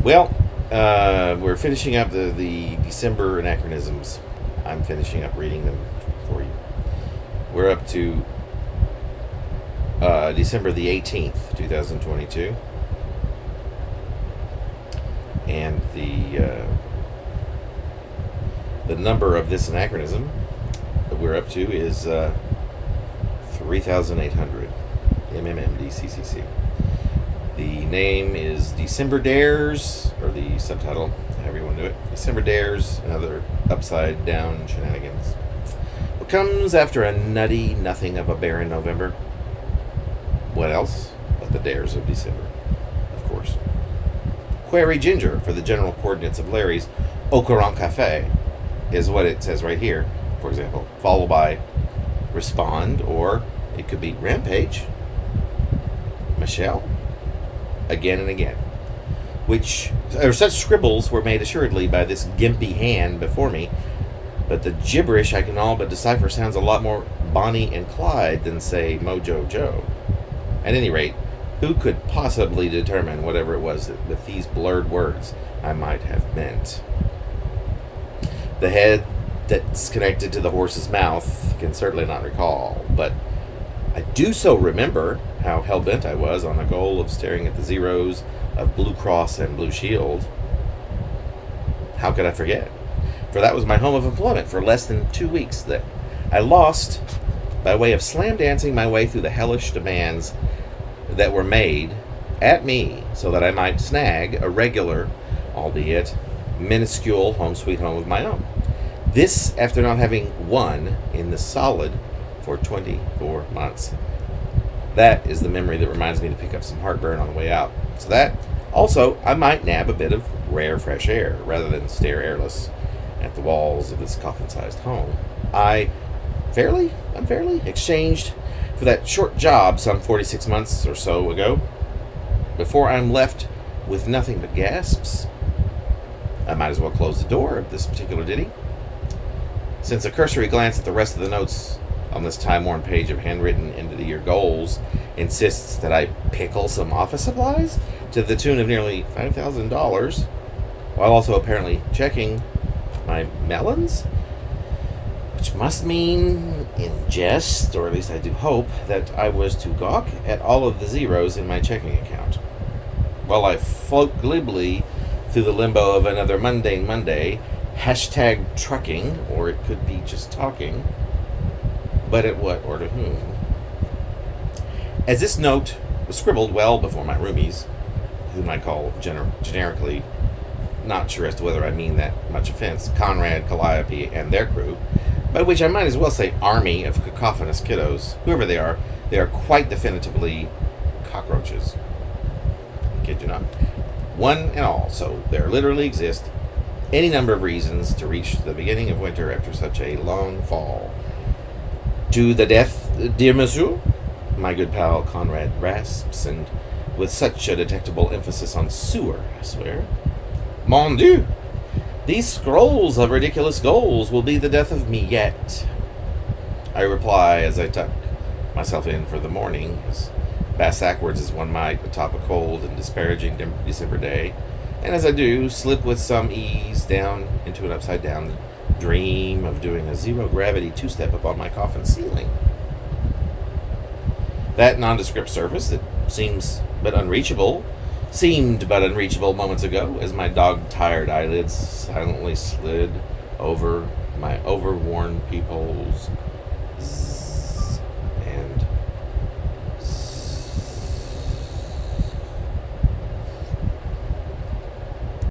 Well, we're finishing up the December anachronisms. I'm finishing up reading them for you. We're up to December the 18th, 2022. And the number of this anachronism that we're up to is 3,800. MMMDCCC. The name is December Dares, or the subtitle, however you want to do it. December Dares, another upside down Shenanigans. What comes after a nutty nothing of a barren November? What else but the Dares of December, of course. Query Ginger for the general coordinates of Larry's Au Courant Cafe is what it says right here, for example, followed by respond, or it could be Rampage, Michelle, again and again. Such scribbles were made assuredly by this gimpy hand before me, but the gibberish I can all but decipher sounds a lot more Bonnie and Clyde than, say, Mojo Joe. At any rate, who could possibly determine whatever it was that, with these blurred words, I might have meant? The head that's connected to the horse's mouth can certainly not recall, but I do so remember how hell-bent I was on the goal of staring at the zeros of Blue Cross and Blue Shield. How could I forget? For that was my home of employment for less than 2 weeks that I lost by way of slam dancing my way through the hellish demands that were made at me so that I might snag a regular, albeit minuscule, home sweet home of my own. This after not having won in the solid for 24 months. That is the memory that reminds me to pick up some heartburn on the way out. So that, also, I might nab a bit of rare fresh air rather than stare airless at the walls of this coffin-sized home. I unfairly exchanged for that short job some 46 months or so ago. Before I'm left with nothing but gasps, I might as well close the door of this particular ditty, since a cursory glance at the rest of the notes on this time-worn page of handwritten end-of-the-year goals insists that I pickle some office supplies to the tune of nearly $5,000, while also apparently checking my melons, which must mean, in jest, or at least I do hope, that I was to gawk at all of the zeros in my checking account. While I float glibly through the limbo of another mundane Monday, hashtag trucking, or it could be just talking, but at what or to whom? As this note was scribbled well before my roomies, whom I call generically, not sure as to whether I mean that much offense, Conrad, Calliope, and their crew, by which I might as well say army of cacophonous kiddos, whoever they are quite definitively cockroaches. I kid you not. One and all, so there literally exist any number of reasons to reach the beginning of winter after such a long fall. To the death, dear monsieur, my good pal Conrad rasps, and with such a detectable emphasis on sewer, I swear. Mon Dieu! These scrolls of ridiculous goals will be the death of me yet. I reply as I tuck myself in for the morning, as backwards as one might atop a cold and disparaging December day, and as I do, slip with some ease down into an upside-down dream of doing a zero-gravity two-step up on my coffin ceiling. That nondescript surface that seemed but unreachable moments ago as my dog-tired eyelids silently slid over my overworn peepholes